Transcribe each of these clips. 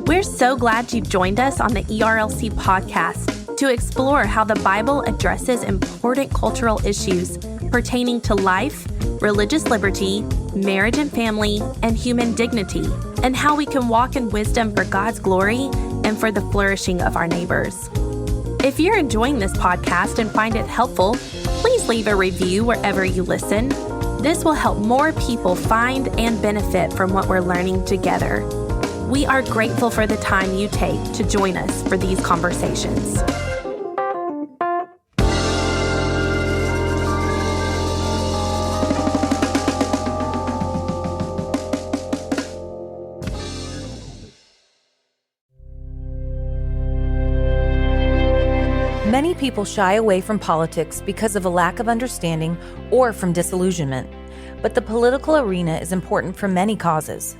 We're so glad you've joined us on the ERLC podcast to explore how the Bible addresses important cultural issues pertaining to life, religious liberty, marriage and family, and human dignity, and how we can walk in wisdom for God's glory and for the flourishing of our neighbors. If you're enjoying this podcast and find it helpful, please leave a review wherever you listen. This will help more people find and benefit from what we're learning together. We are grateful for the time you take to join us for these conversations. Many people shy away from politics because of a lack of understanding or from disillusionment. But the political arena is important for many causes.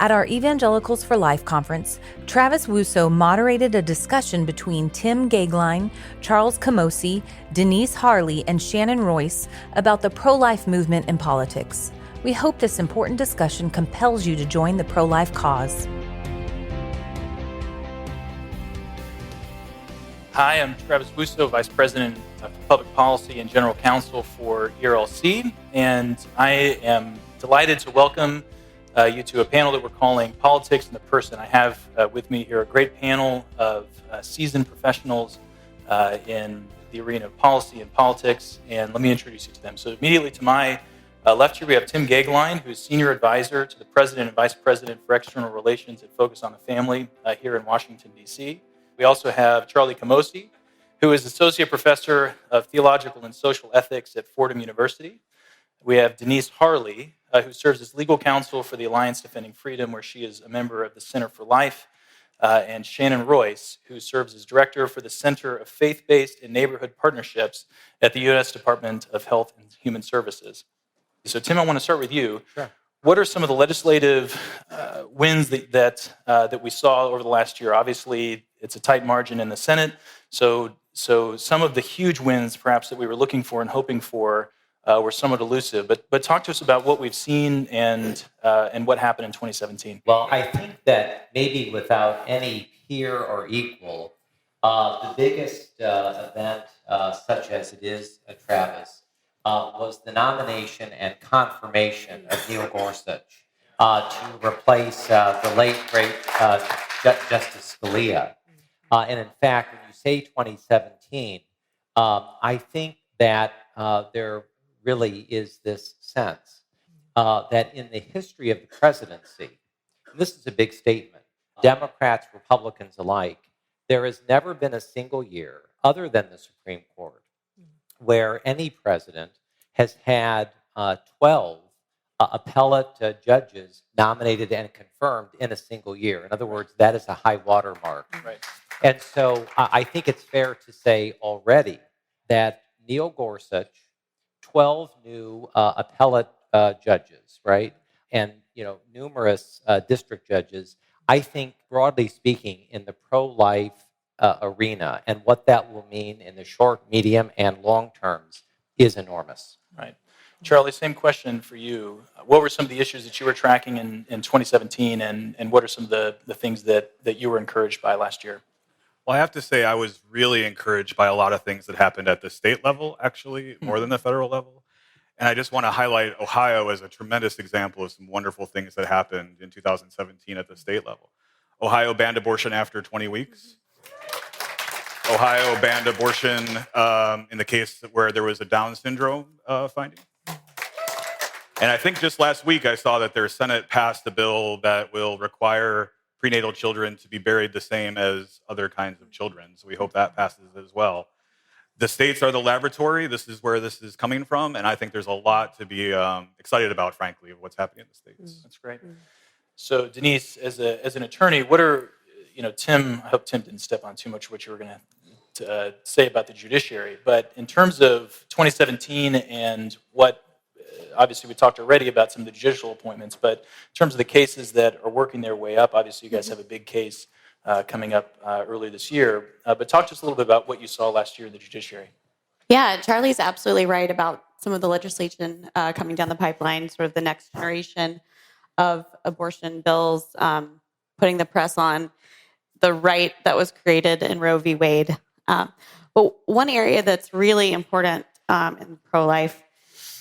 At our Evangelicals for Life conference, Travis Wussow moderated a discussion between Tim Goeglein, Charles Camosy, Denise Harle, and Shannon Royce about the pro-life movement in politics. We hope this important discussion compels you to join the pro-life cause. Hi, I'm Travis Wussow, Vice President of Public Policy and General Counsel for ERLC, and I am delighted to welcome you to a panel that we're calling Politics and the Person. I have with me here a great panel of seasoned professionals in the arena of policy and politics, and let me introduce you to them. So immediately to my left here, we have Tim Goeglein, who's Senior Advisor to the President and Vice President for External Relations at Focus on the Family here in Washington, D.C. We also have Charlie Camosy, who is Associate Professor of Theological and Social Ethics at Fordham University. We have Denise Harle, who serves as legal counsel for the Alliance Defending Freedom, where she is a member of the Center for Life, and Shannon Royce, who serves as Director for the Center of Faith-Based and Neighborhood Partnerships at the U.S. Department of Health and Human Services. So, Tim, I want to start with you. Sure. What are some of the legislative wins that we saw over the last year? Obviously, it's a tight margin in the Senate, so some of the huge wins, perhaps, that we were looking for and hoping for were somewhat elusive. But talk to us about what we've seen and what happened in 2017. Well, I think that maybe without any peer or equal, the biggest event, such as it is, Travis, was the nomination and confirmation of Neil Gorsuch to replace the late, great Justice Scalia. And in fact, when you say 2017, I think that there really is this sense that in the history of the presidency, and this is a big statement, Democrats, Republicans alike, there has never been a single year, other than the Supreme Court, where any president has had 12 appellate judges nominated and confirmed in a single year. In other words, that is a high water mark. Right. And so I think it's fair to say already that Neil Gorsuch, 12 new appellate judges, right, and numerous district judges, I think, broadly speaking, in the pro-life arena and what that will mean in the short, medium, and long terms is enormous. Right. Charlie, same question for you. What were some of the issues that you were tracking in 2017, and what are some of the things that you were encouraged by last year? Well, I have to say I was really encouraged by a lot of things that happened at the state level, actually, more than the federal level. And I just want to highlight Ohio as a tremendous example of some wonderful things that happened in 2017 at the state level. Ohio banned abortion after 20 weeks. Ohio banned abortion in the case where there was a Down syndrome finding. And I think just last week I saw that their Senate passed a bill that will require prenatal children to be buried the same as other kinds of children. So we hope that passes as well. The states are the laboratory. This is where this is coming from. And I think there's a lot to be excited about, frankly, of what's happening in the states. That's great. So Denise, as an attorney, what are, Tim, I hope Tim didn't step on too much what you were going to say about the judiciary. But in terms of 2017 and what, obviously we talked already about some of the judicial appointments, but in terms of the cases that are working their way up, obviously you guys have a big case coming up earlier this year. But talk to us a little bit about what you saw last year in the judiciary. Yeah, Charlie's absolutely right about some of the legislation coming down the pipeline, sort of the next generation of abortion bills, putting the press on the right that was created in Roe v. Wade. But one area that's really important in pro-life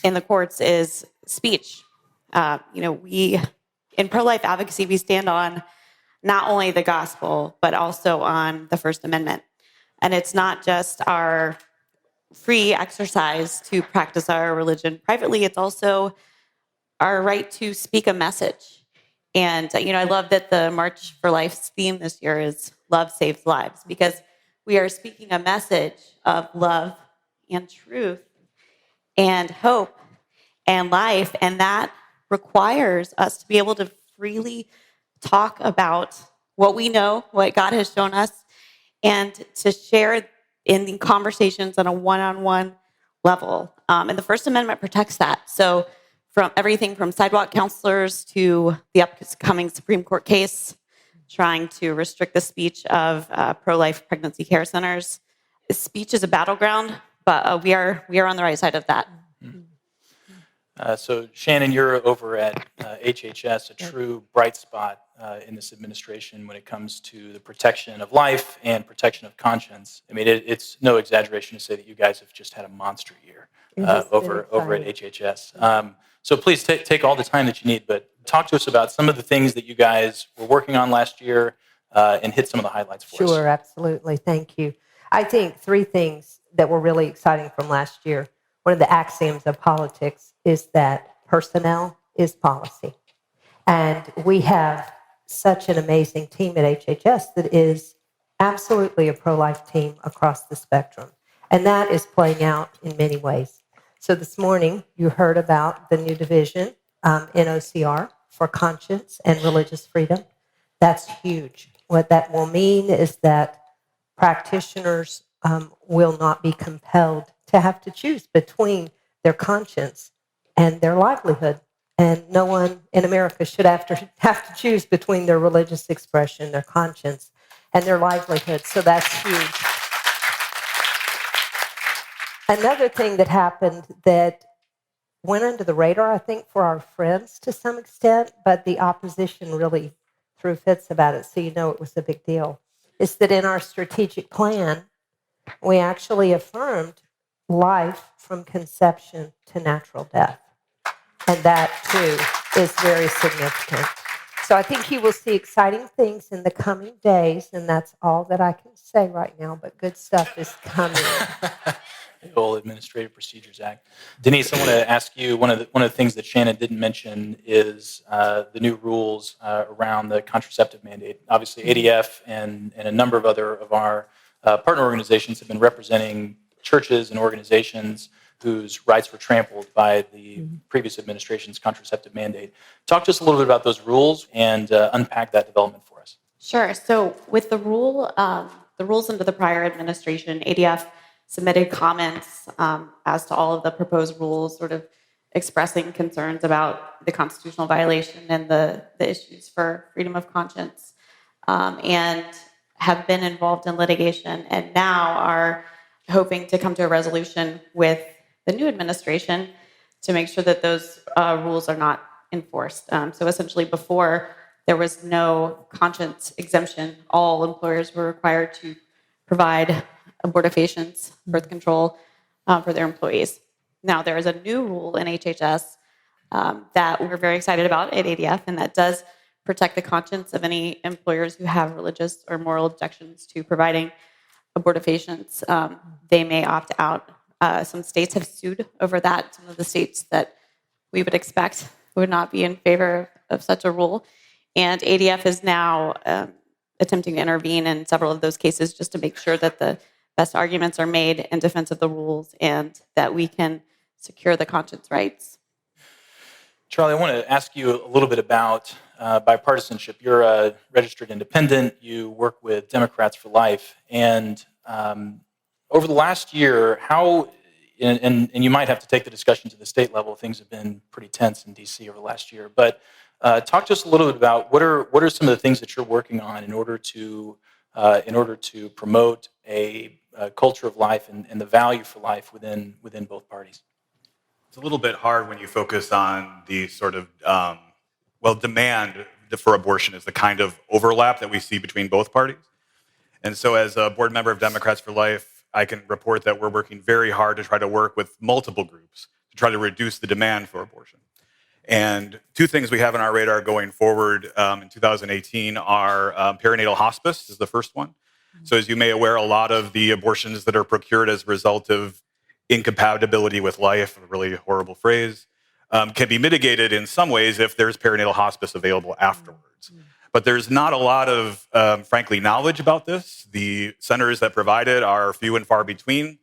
in the courts is speech. We in pro-life advocacy, we stand on not only the gospel, but also on the First Amendment. And it's not just our free exercise to practice our religion privately, it's also our right to speak a message. And, I love that the March for Life's theme this year is Love Saves Lives, because we are speaking a message of love and truth and hope and life. And that requires us to be able to freely talk about what we know, what God has shown us, and to share in the conversations on a one-on-one level. And the First Amendment protects that. So from everything from sidewalk counselors to the upcoming Supreme Court case trying to restrict the speech of pro-life pregnancy care centers, speech is a battleground, but we are on the right side of that. So Shannon, you're over at HHS, a true bright spot in this administration when it comes to the protection of life and protection of conscience. I mean, it's no exaggeration to say that you guys have just had a monster year over at HHS. So please take all the time that you need, but talk to us about some of the things that you guys were working on last year and hit some of the highlights for us. Sure, absolutely. Thank you. I think three things that were really exciting from last year. One of the axioms of politics is that personnel is policy. And we have such an amazing team at HHS that is absolutely a pro-life team across the spectrum. And that is playing out in many ways. So this morning, you heard about the new division in OCR for conscience and religious freedom. That's huge. What that will mean is that practitioners will not be compelled to have to choose between their conscience and their livelihood. And no one in America should have to choose between their religious expression, their conscience, and their livelihood. So that's huge. Another thing that happened that went under the radar, I think, for our friends to some extent, but the opposition really threw fits about it, so you know it was a big deal, is that in our strategic plan, we actually affirmed life from conception to natural death. And that, too, is very significant. So I think you will see exciting things in the coming days, and that's all that I can say right now, but good stuff is coming. The whole Administrative Procedures Act. Denise, I want to ask you, one of the things that Shannon didn't mention is the new rules around the contraceptive mandate. Obviously, ADF and a number of other of our partner organizations have been representing churches and organizations whose rights were trampled by the previous administration's contraceptive mandate. Talk to us a little bit about those rules and unpack that development for us. Sure. So with the rules under the prior administration, ADF submitted comments as to all of the proposed rules, sort of expressing concerns about the constitutional violation and the issues for freedom of conscience, and have been involved in litigation and now are hoping to come to a resolution with the new administration to make sure that those rules are not enforced. So essentially before, there was no conscience exemption. All employers were required to provide abortifacients, birth control for their employees. Now, there is a new rule in HHS that we're very excited about at ADF, and that does protect the conscience of any employers who have religious or moral objections to providing abortifacients. They may opt out. Some states have sued over that. Some of the states that we would expect would not be in favor of such a rule. And ADF is now attempting to intervene in several of those cases just to make sure that the best arguments are made in defense of the rules and that we can secure the conscience rights. Charlie, I want to ask you a little bit about bipartisanship. You're a registered independent. You work with Democrats for Life. And over the last year, and you might have to take the discussion to the state level, things have been pretty tense in D.C. over the last year. But talk to us a little bit about what are some of the things that you're working on in order to promote a culture of life and the value for life within both parties. It's a little bit hard when you focus on the sort of, demand for abortion is the kind of overlap that we see between both parties. And so as a board member of Democrats for Life, I can report that we're working very hard to try to work with multiple groups to try to reduce the demand for abortion. And two things we have on our radar going forward in 2018 are perinatal hospice is the first one. So as you may aware, a lot of the abortions that are procured as a result of incompatibility with life, a really horrible phrase, can be mitigated in some ways if there's perinatal hospice available afterwards. But there's not a lot of, frankly, knowledge about this. The centers that provide it are few and far between.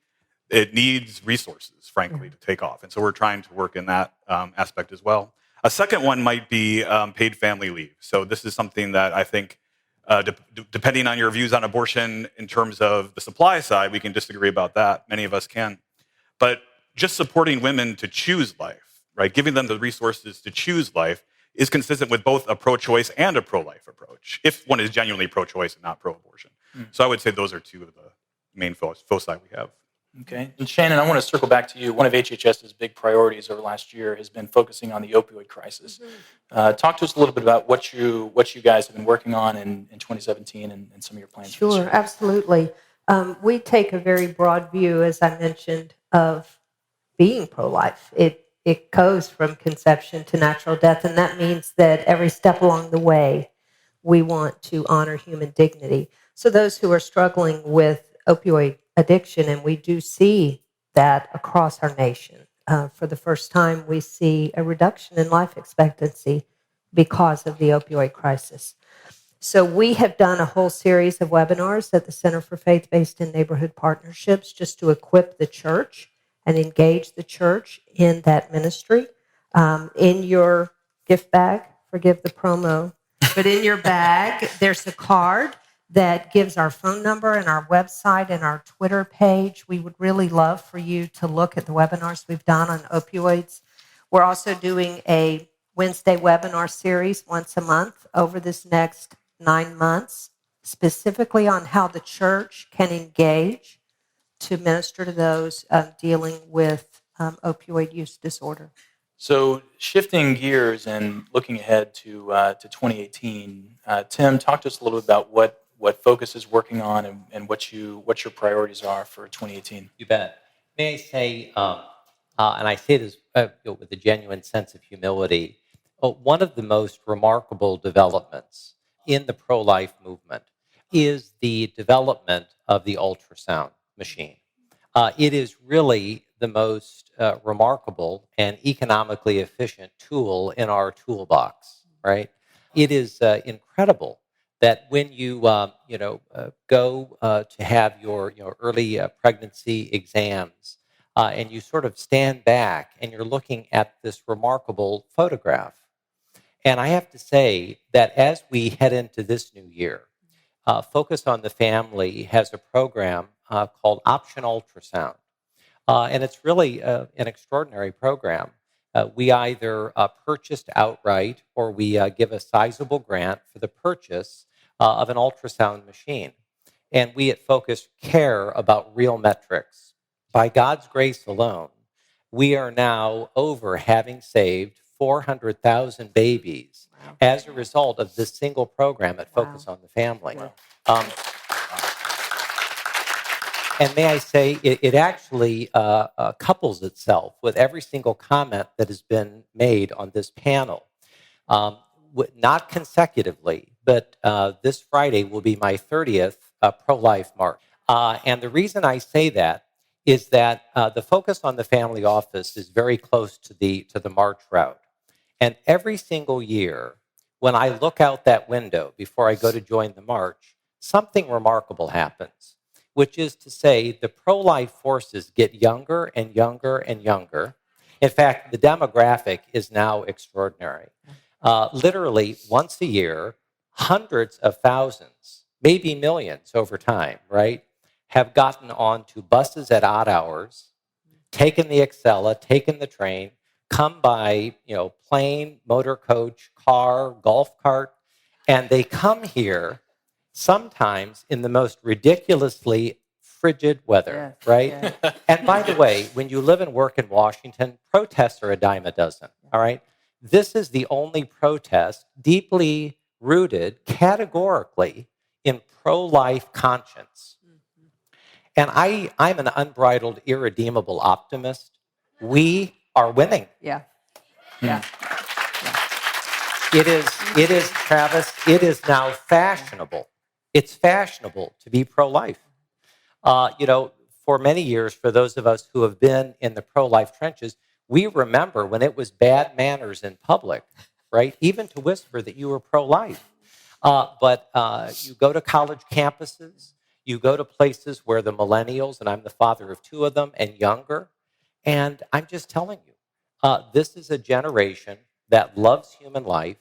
It needs resources, frankly, to take off. And so we're trying to work in that aspect as well. A second one might be paid family leave. So this is something that I think, depending on your views on abortion in terms of the supply side, we can disagree about that. Many of us can. But just supporting women to choose life, right, giving them the resources to choose life is consistent with both a pro-choice and a pro-life approach, if one is genuinely pro-choice and not pro-abortion. So I would say those are two of the main foci we have. Okay. And Shannon, I want to circle back to you. One of HHS's big priorities over last year has been focusing on the opioid crisis. Talk to us a little bit about what you guys have been working on in 2017 and some of your plans. Sure, absolutely. We take a very broad view, as I mentioned, of being pro-life. It goes from conception to natural death, and that means that every step along the way, we want to honor human dignity. So those who are struggling with opioid addiction, and we do see that across our nation, for the first time, we see a reduction in life expectancy because of the opioid crisis. So we have done a whole series of webinars at the Center for Faith-Based and Neighborhood Partnerships just to equip the church and engage the church in that ministry. In your gift bag, forgive the promo, but in your bag, there's a card that gives our phone number and our website and our Twitter page. We would really love for you to look at the webinars we've done on opioids. We're also doing a Wednesday webinar series once a month over this next 9 months, specifically on how the church can engage to minister to those dealing with opioid use disorder. So shifting gears and looking ahead to 2018, Tim, talk to us a little bit about what Focus is working on and what your priorities are for 2018. You bet. May I say, and I say this with a genuine sense of humility, one of the most remarkable developments in the pro-life movement is the development of the ultrasound machine. It is really the most remarkable and economically efficient tool in our toolbox, right? It is incredible that when you go to have your early pregnancy exams and you sort of stand back and you're looking at this remarkable photograph. And I have to say that as we head into this new year, Focus on the Family has a program called Option Ultrasound. And it's really an extraordinary program. We either purchased outright or we give a sizable grant for the purchase of an ultrasound machine. And we at Focus care about real metrics. By God's grace alone, we are now over having saved 400,000 babies as a result of this single program at Focus on the Family. And may I say, it actually couples itself with every single comment that has been made on this panel. Not consecutively, but this Friday will be my 30th pro-life march. And the reason I say that is that the Focus on the Family office is very close to the march route. And every single year, when I look out that window before I go to join the march, something remarkable happens, which is to say the pro-life forces get younger and younger and younger. In fact, the demographic is now extraordinary. Literally, once a year, hundreds of thousands, maybe millions over time, right, have gotten onto buses at odd hours, taken the Excella, taken the train, come by, plane, motor coach, car, golf cart, and they come here sometimes in the most ridiculously frigid weather, right? Yeah. And by the way, when you live and work in Washington, protests are a dime a dozen, all right? This is the only protest deeply rooted categorically in pro-life conscience. And I'm an unbridled, irredeemable optimist. We are winning. Yeah. It is, Travis, it is now fashionable. It's fashionable to be pro-life. For many years, for those of us who have been in the pro-life trenches, we remember when it was bad manners in public, right? Even to whisper that you were pro-life. But you go to college campuses, you go to places where the millennials, and I'm the father of two of them, and younger, and I'm just telling you, this is a generation that loves human life.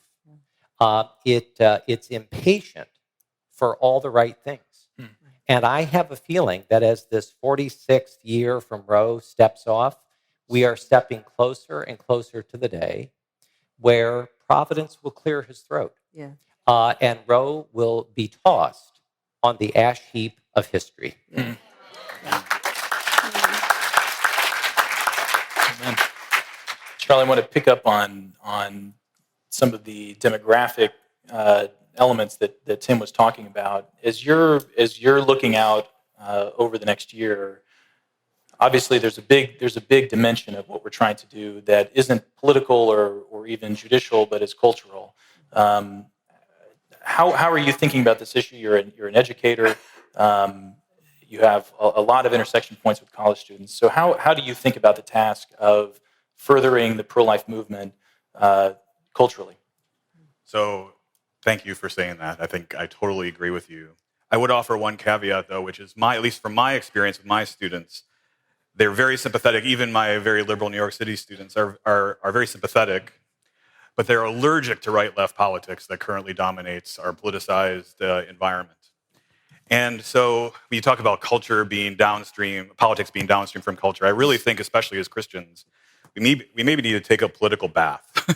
It's impatient for all the right things. And I have a feeling that as this 46th year from Roe steps off, we are stepping closer and closer to the day where Providence will clear his throat. Yeah. And Roe will be tossed on the ash heap of history. Yeah. Amen. Charlie, I want to pick up on some of the demographic elements that Tim was talking about. As you're looking out over the next year, obviously there's a big dimension of what we're trying to do that isn't political or even judicial, but is cultural. How are you thinking about this issue? You're an educator. You have a lot of intersection points with college students. So how do you think about the task of furthering the pro-life movement culturally? So thank you for saying that. I think I totally agree with you. I would offer one caveat, though, which is at least from my experience with my students, they're very sympathetic. Even my very liberal New York City students are very sympathetic, but they're allergic to right-left politics that currently dominates our politicized environment. And so when you talk about culture being downstream, politics being downstream from culture, I really think, especially as Christians, we maybe need to take a political bath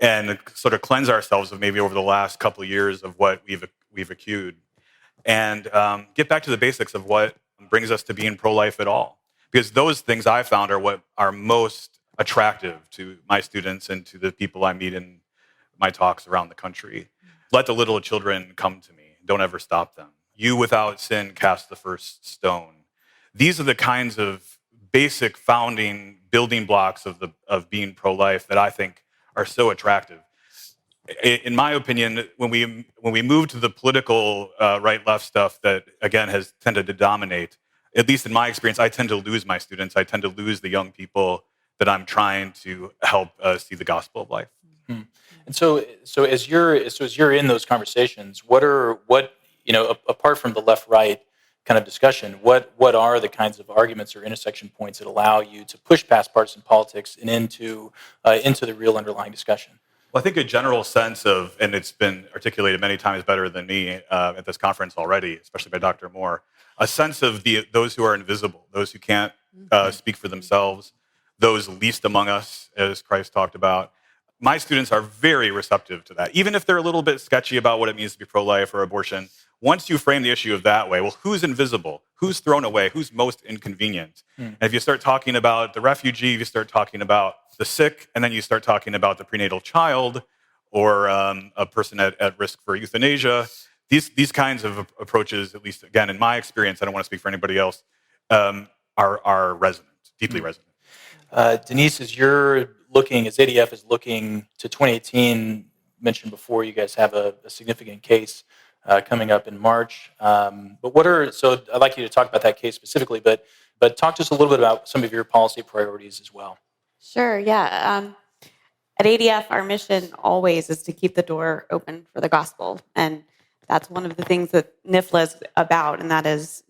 and sort of cleanse ourselves of maybe over the last couple of years of what we've accrued, and get back to the basics of what brings us to being pro-life at all. Because those things I found are what are most attractive to my students and to the people I meet in my talks around the country. Let the little children come to me. Don't ever stop them. You without sin cast the first stone. These are the kinds of basic founding building blocks of being pro-life that I think are so attractive. In my opinion, when we move to the political right-left stuff that, again, has tended to dominate, at least in my experience, I tend to lose my students. I tend to lose the young people that I'm trying to help see the gospel of life. Mm-hmm. And so as you're in those conversations, apart from the left-right kind of discussion, what are the kinds of arguments or intersection points that allow you to push past partisan politics and into the real underlying discussion? Well, I think a general sense of, and it's been articulated many times better than me at this conference already, especially by Dr. Moore, a sense of those who are invisible, those who can't speak for themselves, those least among us, as Christ talked about. My students are very receptive to that, even if they're a little bit sketchy about what it means to be pro-life or abortion. Once you frame the issue of that way, well, who's invisible? Who's thrown away? Who's most inconvenient? And if you start talking about the refugee, you start talking about the sick, and then you start talking about the prenatal child or a person at risk for euthanasia, these kinds of approaches, at least again in my experience, I don't want to speak for anybody else, are resonant, deeply resonant. Denise, as ADF is looking to 2018, mentioned before, you guys have a significant case coming up in March. So I'd like you to talk about that case specifically, but talk to us a little bit about some of your policy priorities as well. Sure, yeah. At ADF, our mission always is to keep the door open for the gospel. And that's one of the things that NIFLA is about, and that is,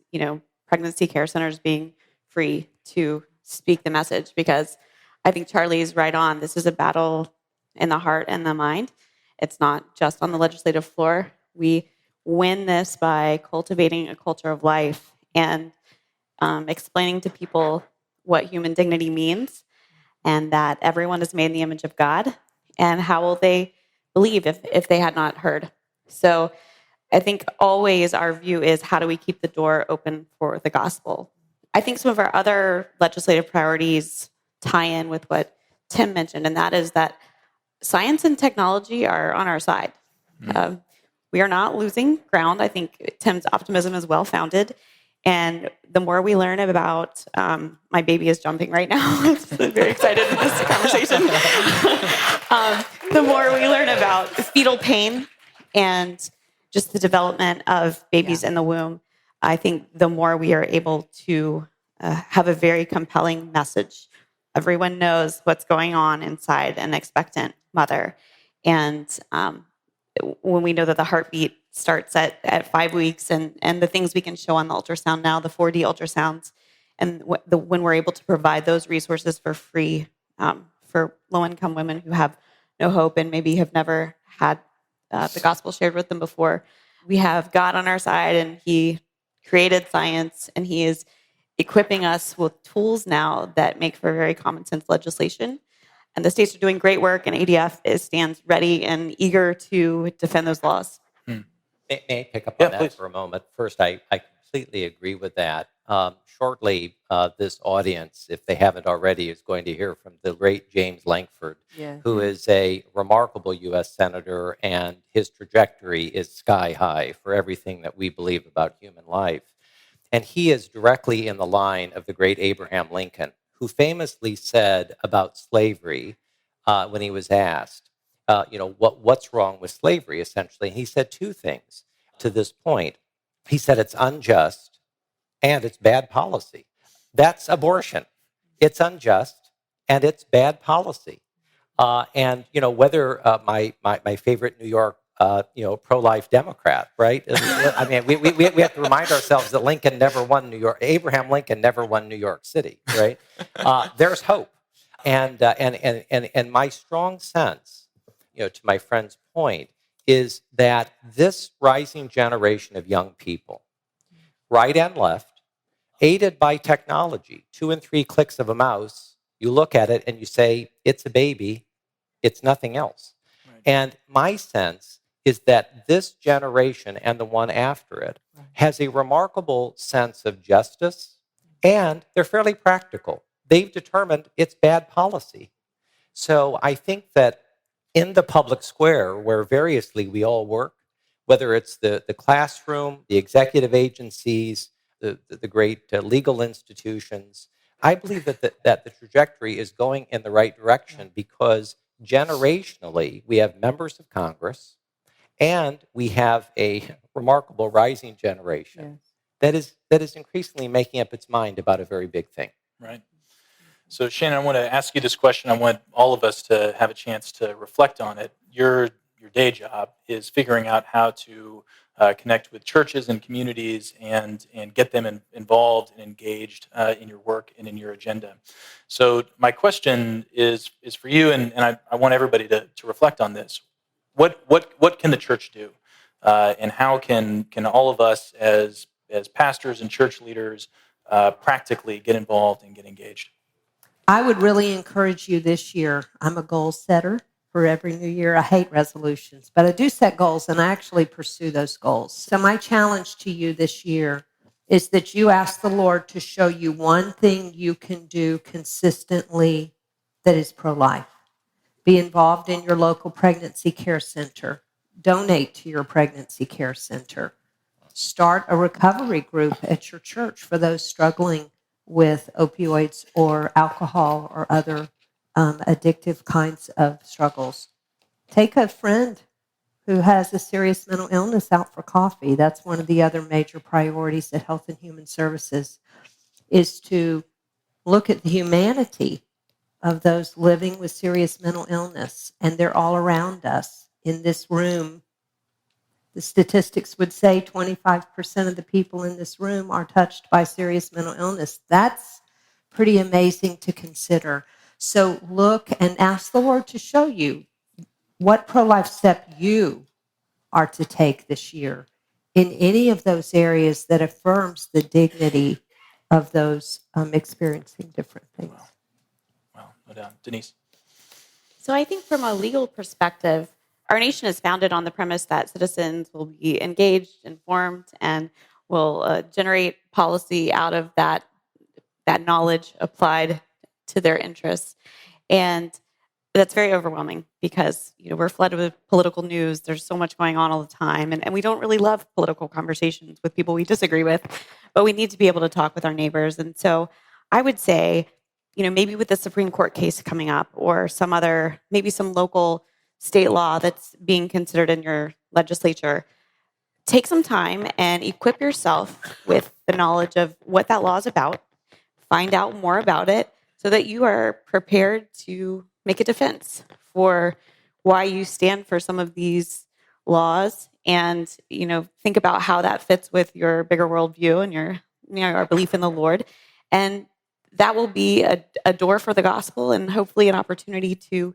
pregnancy care centers being free to speak the message, because I think Charlie's right on. This is a battle in the heart and the mind. It's not just on the legislative floor. We win this by cultivating a culture of life and explaining to people what human dignity means, and that everyone is made in the image of God, and how will they believe if they had not heard. So I think always our view is, how do we keep the door open for the gospel? I think some of our other legislative priorities tie in with what Tim mentioned, and that is that science and technology are on our side. We are not losing ground. I think Tim's optimism is well-founded. And the more we learn about, my baby is jumping right now. I'm very excited for this conversation. The more we learn about fetal pain and just the development of babies in the womb, I think the more we are able to have a very compelling message. Everyone knows what's going on inside an expectant mother. And when we know that the heartbeat starts at 5 weeks, and the things we can show on the ultrasound now, the 4D ultrasounds, and when we're able to provide those resources for free for low-income women who have no hope and maybe have never had the gospel shared with them before, we have God on our side, and He created science, and He is equipping us with tools now that make for very common sense legislation. And the states are doing great work, and ADF stands ready and eager to defend those laws. May I pick up on that please. For a moment? First, I completely agree with that. Shortly, this audience, if they haven't already, is going to hear from the great James Lankford, who is a remarkable U.S. Senator, and his trajectory is sky high for everything that we believe about human life. And he is directly in the line of the great Abraham Lincoln, who famously said about slavery when he was asked, what's wrong with slavery, essentially. And he said two things to this point. He said it's unjust and it's bad policy. That's abortion. It's unjust and it's bad policy. And whether my favorite New York pro-life Democrat, right? I mean, we have to remind ourselves that Lincoln never won New York. Abraham Lincoln never won New York City, right? There's hope, and my strong sense, to my friend's point, is that this rising generation of young people, right and left, aided by technology, 2 and 3 clicks of a mouse, you look at it and you say, it's a baby, it's nothing else. Right. And my sense is that this generation and the one after it has a remarkable sense of justice, and they're fairly practical. They've determined it's bad policy. So I think that in the public square, where variously we all work, whether it's the classroom, the executive agencies, the great legal institutions, I believe that the trajectory is going in the right direction, because generationally we have members of Congress, and we have a remarkable rising generation that is increasingly making up its mind about a very big thing. Right. So, Shannon, I want to ask you this question. I want all of us to have a chance to reflect on it. Your day job is figuring out how to connect with churches and communities and get them involved and engaged in your work and in your agenda. So my question is for you, and I want everybody to reflect on this. What can the church do? And how can all of us as pastors and church leaders practically get involved and get engaged? I would really encourage you this year. I'm a goal setter for every new year. I hate resolutions, but I do set goals, and I actually pursue those goals. So my challenge to you this year is that you ask the Lord to show you one thing you can do consistently that is pro-life. Be involved in your local pregnancy care center. Donate to your pregnancy care center. Start a recovery group at your church for those struggling with opioids or alcohol or other addictive kinds of struggles. Take a friend who has a serious mental illness out for coffee. That's one of the other major priorities at Health and Human Services, is to look at the humanity of those living with serious mental illness, and they're all around us in this room. The statistics would say 25% of the people in this room are touched by serious mental illness. That's pretty amazing to consider. So look and ask the Lord to show you what pro-life step you are to take this year in any of those areas that affirms the dignity of those experiencing different things. Wow, no doubt. Denise? So I think from a legal perspective, our nation is founded on the premise that citizens will be engaged, informed, and will generate policy out of that knowledge applied to their interests. And that's very overwhelming because we're flooded with political news. There's so much going on all the time. And we don't really love political conversations with people we disagree with, but we need to be able to talk with our neighbors. And so I would say, maybe with the Supreme Court case coming up or maybe some local state law that's being considered in your legislature, take some time and equip yourself with the knowledge of what that law is about, find out more about it so that you are prepared to make a defense for why you stand for some of these laws and, think about how that fits with your bigger worldview and our belief in the Lord. And that will be a door for the gospel and hopefully an opportunity to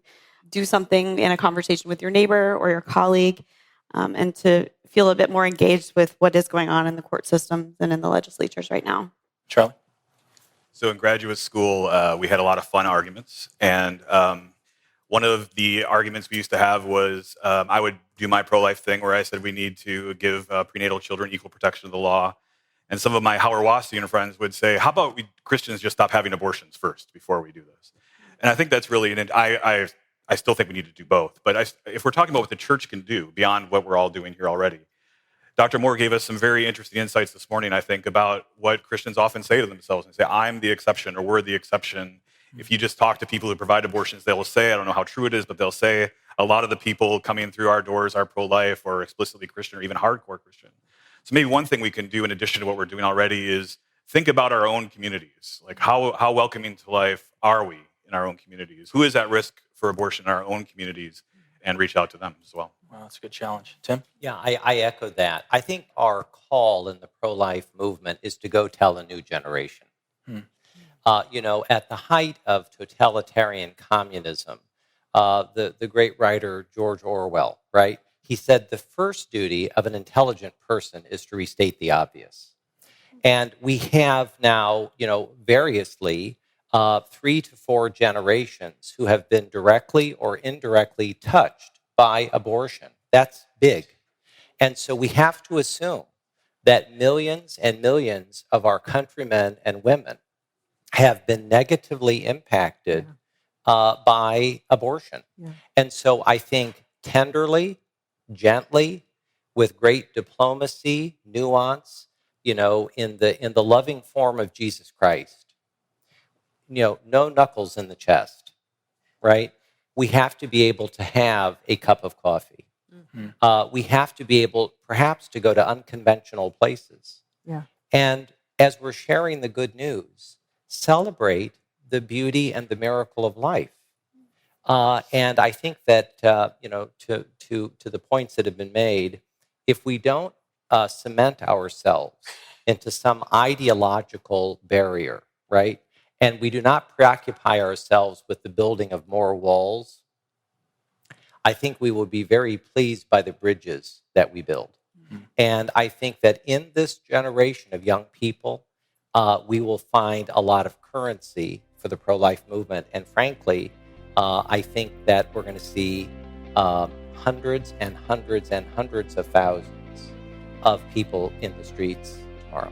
do something in a conversation with your neighbor or your colleague and to feel a bit more engaged with what is going on in the court systems and in the legislatures right now. Charlie? So in graduate school, we had a lot of fun arguments. And one of the arguments we used to have was I would do my pro-life thing where I said we need to give prenatal children equal protection of the law. And some of my Howard Wussow friends would say, how about we Christians just stop having abortions first before we do this? And I think that's really, I still think we need to do both. But if we're talking about what the church can do beyond what we're all doing here already, Dr. Moore gave us some very interesting insights this morning, I think, about what Christians often say to themselves and say, I'm the exception or we're the exception. If you just talk to people who provide abortions, they will say, I don't know how true it is, but they'll say a lot of the people coming through our doors are pro-life or explicitly Christian or even hardcore Christian. So maybe one thing we can do in addition to what we're doing already is think about our own communities. Like how welcoming to life are we in our own communities? Who is at risk for abortion in our own communities? And reach out to them as well. Wow, that's a good challenge. Tim? Yeah, I echo that. I think our call in the pro-life movement is to go tell a new generation. At the height of totalitarian communism, the great writer George Orwell, right? He said the first duty of an intelligent person is to restate the obvious. And we have now, variously 3 to 4 generations who have been directly or indirectly touched by abortion. That's big. And so we have to assume that millions and millions of our countrymen and women have been negatively impacted by abortion. Yeah. And so I think tenderly, gently, with great diplomacy, nuance, in the loving form of Jesus Christ, no knuckles in the chest, right? We have to be able to have a cup of coffee. Mm-hmm. We have to be able, perhaps, to go to unconventional places. Yeah. And as we're sharing the good news, celebrate the beauty and the miracle of life. And I think that, to the points that have been made, if we don't cement ourselves into some ideological barrier, right? And we do not preoccupy ourselves with the building of more walls, I think we will be very pleased by the bridges that we build. Mm-hmm. And I think that in this generation of young people, we will find a lot of currency for the pro-life movement. And frankly, I think that we're going to see hundreds and hundreds and hundreds of thousands of people in the streets tomorrow.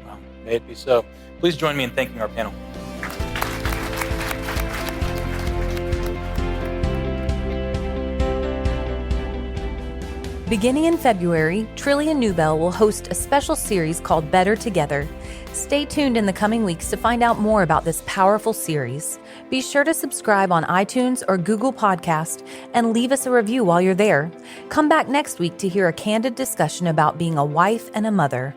Wow, may it be so. Please join me in thanking our panel. Beginning in February, Trillian Newbell will host a special series called Better Together. Stay tuned in the coming weeks to find out more about this powerful series. Be sure to subscribe on iTunes or Google Podcast and leave us a review while you're there. Come back next week to hear a candid discussion about being a wife and a mother.